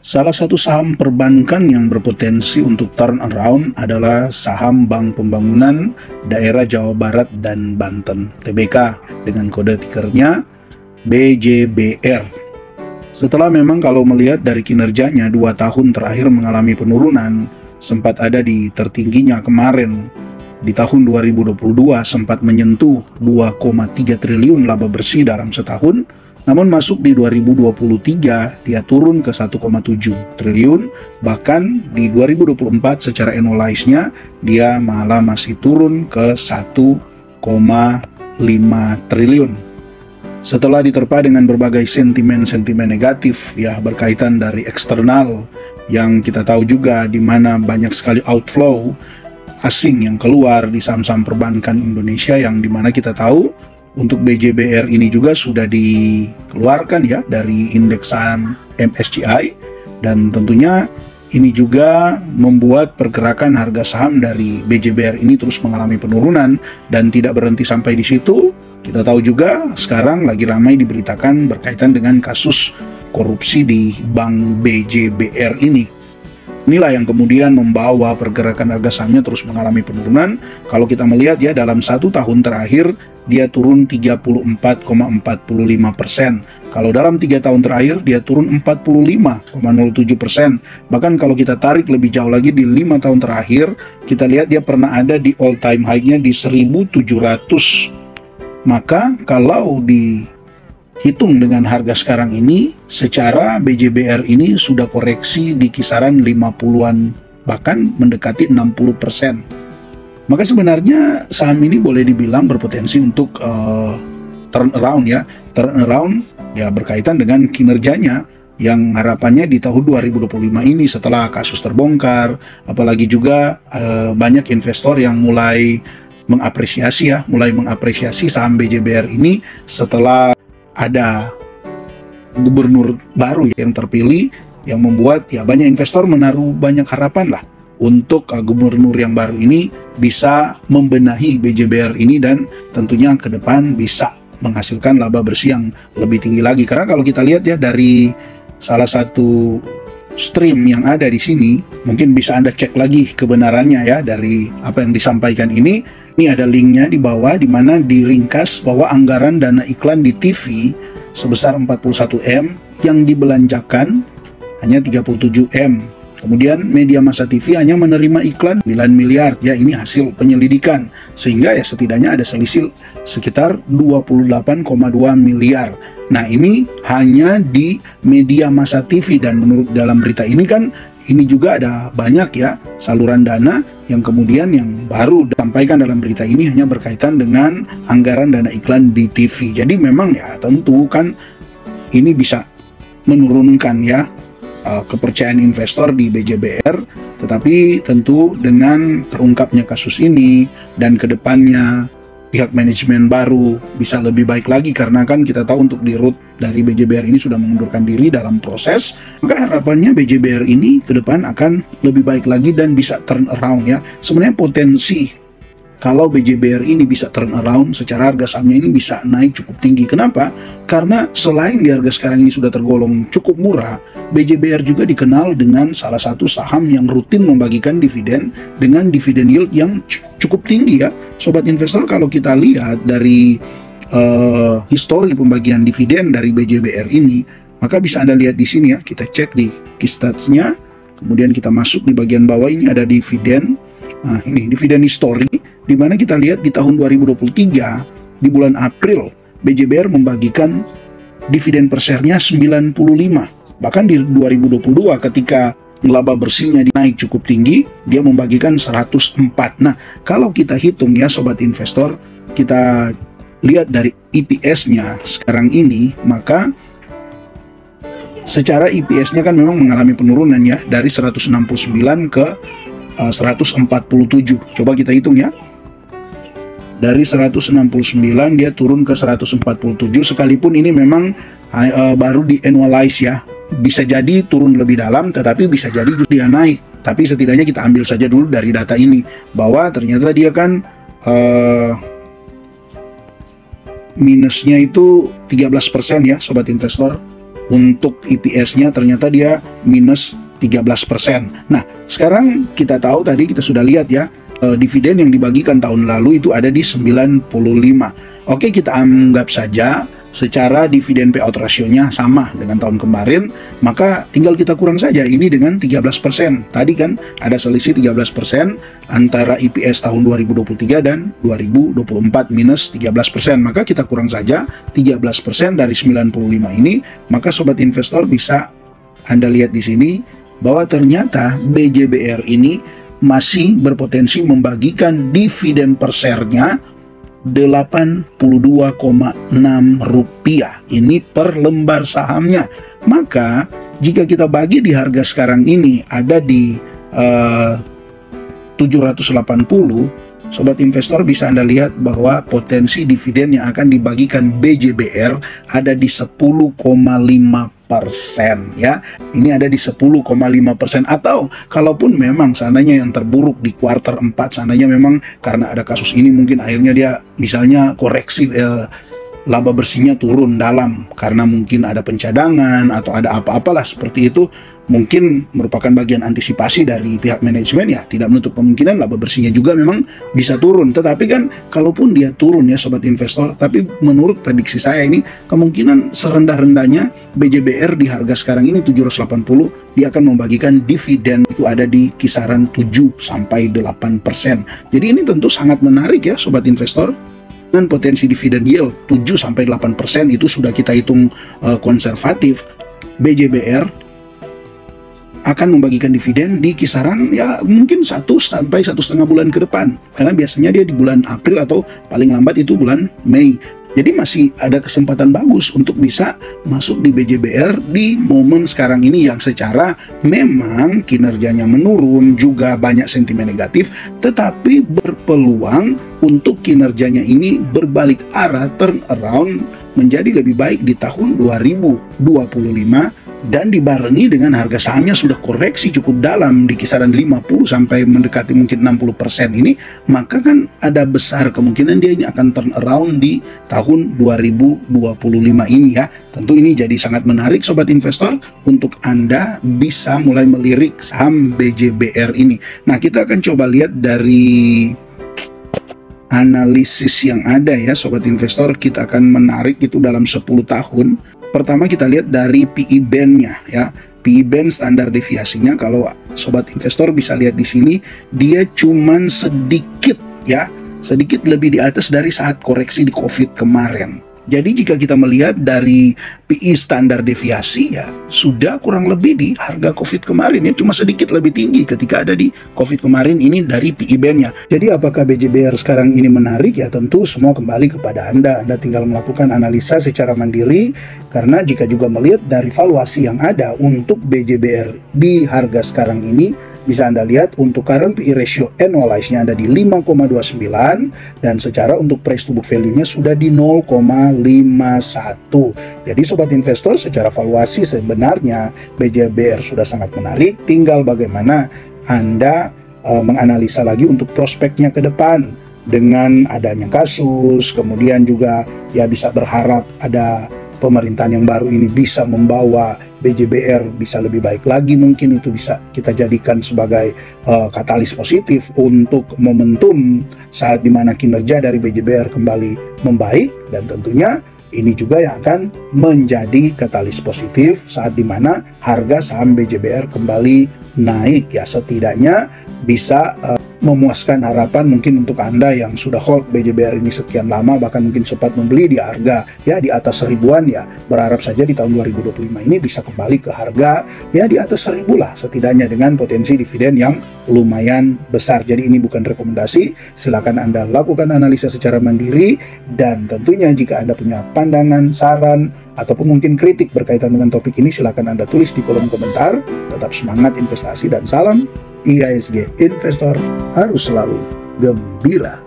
Salah satu saham perbankan yang berpotensi untuk turnaround adalah saham Bank Pembangunan Daerah Jawa Barat dan Banten (TBK) dengan kode tikernya BJBR. Setelah memang kalau melihat dari kinerjanya 2 tahun terakhir mengalami penurunan, sempat ada di tertingginya kemarin di tahun 2022 sempat menyentuh 2,3 triliun laba bersih dalam setahun. Namun masuk di 2023 dia turun ke 1,7 triliun, bahkan di 2024 secara annualized-nya dia malah masih turun ke 1,5 triliun. Setelah diterpa dengan berbagai sentimen-sentimen negatif ya berkaitan dari eksternal yang kita tahu juga di mana banyak sekali outflow asing yang keluar di saham-saham perbankan Indonesia, yang dimana kita tahu untuk BJBR ini juga sudah dikeluarkan ya dari indeks saham MSCI, dan tentunya ini juga membuat pergerakan harga saham dari BJBR ini terus mengalami penurunan dan tidak berhenti sampai di situ. Kita tahu juga sekarang lagi ramai diberitakan berkaitan dengan kasus korupsi di Bank BJBR ini. Inilah yang kemudian membawa pergerakan harga sahamnya terus mengalami penurunan. Kalau kita melihat ya dalam 1 tahun terakhir dia turun 34,45%. Kalau dalam 3 tahun terakhir dia turun 45,07%. Bahkan kalau kita tarik lebih jauh lagi di 5 tahun terakhir, kita lihat dia pernah ada di all time high-nya di 1.700. Maka kalau dihitung dengan harga sekarang ini, secara BJBR ini sudah koreksi di kisaran 50-an, bahkan mendekati 60%. Maka sebenarnya saham ini boleh dibilang berpotensi untuk turnaround ya. Turnaround ya berkaitan dengan kinerjanya yang harapannya di tahun 2025 ini setelah kasus terbongkar, apalagi juga banyak investor yang mulai mengapresiasi saham BJBR ini setelah ada gubernur baru yang terpilih, yang membuat ya banyak investor menaruh banyak harapan lah untuk gubernur yang baru ini bisa membenahi BJBR ini dan tentunya ke depan bisa menghasilkan laba bersih yang lebih tinggi lagi. Karena kalau kita lihat ya dari salah satu stream yang ada di sini, mungkin bisa Anda cek lagi kebenarannya ya dari apa yang disampaikan ini. Ini ada linknya di bawah di mana diringkas bahwa anggaran dana iklan di TV sebesar 41 M yang dibelanjakan hanya 37 M. Kemudian media massa TV hanya menerima iklan 9 miliar. Ya, ini hasil penyelidikan. Sehingga ya setidaknya ada selisih sekitar 28,2 miliar. Nah, ini hanya di media massa TV, dan menurut dalam berita ini kan ini juga ada banyak ya saluran dana yang kemudian yang baru disampaikan dalam berita ini hanya berkaitan dengan anggaran dana iklan di TV. Jadi memang ya tentu kan ini bisa menurunkan ya kepercayaan investor di BJBR, tetapi tentu dengan terungkapnya kasus ini dan kedepannya pihak manajemen baru bisa lebih baik lagi, karena kan kita tahu untuk di root dari BJBR ini sudah mengundurkan diri dalam proses, maka harapannya BJBR ini ke depan akan lebih baik lagi dan bisa turn around ya. Sebenarnya potensi kalau BJBR ini bisa turn around, secara harga sahamnya ini bisa naik cukup tinggi. Kenapa? Karena selain di harga sekarang ini sudah tergolong cukup murah, BJBR juga dikenal dengan salah satu saham yang rutin membagikan dividen dengan dividen yield yang cukup tinggi ya. Sobat investor, kalau kita lihat dari histori pembagian dividen dari BJBR ini, maka bisa Anda lihat di sini ya. Kita cek di key stats-nya, kemudian kita masuk di bagian bawah ini ada dividen. Nah, ini dividen history, di mana kita lihat di tahun 2023 di bulan April BJBR membagikan dividen per share-nya 95. Bahkan di 2022 ketika laba bersihnya naik cukup tinggi, dia membagikan 104. Nah, kalau kita hitung ya sobat investor, kita lihat dari EPS-nya sekarang ini, maka secara EPS-nya kan memang mengalami penurunan ya dari 169 ke 147. Coba kita hitung ya. Dari 169 dia turun ke 147, sekalipun ini memang baru di annualize ya. Bisa jadi turun lebih dalam, tetapi bisa jadi dia naik. Tapi setidaknya kita ambil saja dulu dari data ini bahwa ternyata dia kan minusnya itu 13% ya sobat investor. untuk EPS-nya ternyata dia minus 13%. Nah, sekarang kita tahu tadi kita sudah lihat ya, dividen yang dibagikan tahun lalu itu ada di 95. Oke, kita anggap saja secara dividen payout rasionya sama dengan tahun kemarin, maka tinggal kita kurang saja ini dengan 13%. Tadi kan ada selisih 13% antara EPS tahun 2023 dan 2024 minus 13%. Maka kita kurang saja 13% dari 95 ini, maka sobat investor bisa Anda lihat di sini bahwa ternyata BJBR ini masih berpotensi membagikan dividen per share-nya Rp82,6 ini per lembar sahamnya. Maka jika kita bagi di harga sekarang ini ada di 780, sobat investor bisa Anda lihat bahwa potensi dividen yang akan dibagikan BJBR ada di 10,5% ya. Ini ada di 10,5%, atau kalaupun memang seandainya yang terburuk di kuartal 4, seandainya memang karena ada kasus ini mungkin akhirnya dia misalnya koreksi laba bersihnya turun dalam karena mungkin ada pencadangan atau ada apa-apalah seperti itu, mungkin merupakan bagian antisipasi dari pihak manajemen ya, tidak menutup kemungkinan laba bersihnya juga memang bisa turun. Tetapi kan kalaupun dia turun ya sobat investor, tapi menurut prediksi saya ini kemungkinan serendah-rendahnya BJBR di harga sekarang ini 780 dia akan membagikan dividen itu ada di kisaran 7-8%. Jadi ini tentu sangat menarik ya sobat investor. Dengan potensi dividen yield 7-8% itu sudah kita hitung konservatif, BJBR akan membagikan dividen di kisaran ya mungkin 1-1,5 bulan ke depan, karena biasanya dia di bulan April atau paling lambat itu bulan Mei. Jadi masih ada kesempatan bagus untuk bisa masuk di BJBR di momen sekarang ini yang secara memang kinerjanya menurun, juga banyak sentimen negatif, tetapi berpeluang untuk kinerjanya ini berbalik arah, turn around menjadi lebih baik di tahun 2025, dan dibarengi dengan harga sahamnya sudah koreksi cukup dalam di kisaran 50 sampai mendekati mungkin 60% ini, maka kan ada besar kemungkinan dia ini akan turn around di tahun 2025 ini ya. Tentu ini jadi sangat menarik sobat investor untuk Anda bisa mulai melirik saham BJBR ini. Nah, kita akan coba lihat dari analisis yang ada ya sobat investor. Kita akan menarik itu dalam 10 tahun. Pertama kita lihat dari PE band-nya ya. PE band standar deviasinya, kalau sobat investor bisa lihat di sini, dia cuman sedikit ya, sedikit lebih di atas dari saat koreksi di COVID kemarin. Jadi jika kita melihat dari PE standar deviasi ya, sudah kurang lebih di harga COVID kemarin ya, cuma sedikit lebih tinggi ketika ada di COVID kemarin ini dari PE band-nya. Jadi apakah BJBR sekarang ini menarik ya, tentu semua kembali kepada Anda. Anda tinggal melakukan analisa secara mandiri, karena jika juga melihat dari valuasi yang ada untuk BJBR di harga sekarang ini, bisa Anda lihat untuk current PE ratio annualized-nya ada di 5,29, dan secara untuk price to book value-nya sudah di 0,51. Jadi sobat investor, secara valuasi sebenarnya BJBR sudah sangat menarik, tinggal bagaimana Anda menganalisa lagi untuk prospeknya ke depan dengan adanya kasus, kemudian juga ya bisa berharap ada pemerintahan yang baru ini bisa membawa BJBR bisa lebih baik lagi, mungkin itu bisa kita jadikan sebagai katalis positif untuk momentum saat dimana kinerja dari BJBR kembali membaik, dan tentunya ini juga yang akan menjadi katalis positif saat dimana harga saham BJBR kembali naik ya, setidaknya bisa memuaskan harapan mungkin untuk Anda yang sudah hold BJBR ini sekian lama, bahkan mungkin sempat membeli di harga ya di atas 1000-an ya, berharap saja di tahun 2025 ini bisa kembali ke harga ya di atas 1000 lah setidaknya, dengan potensi dividen yang lumayan besar. Jadi ini bukan rekomendasi, silakan Anda lakukan analisa secara mandiri, dan tentunya jika Anda punya pandangan, saran, ataupun mungkin kritik berkaitan dengan topik ini, silakan Anda tulis di kolom komentar. Tetap semangat investasi dan salam IHSG, investor harus selalu gembira.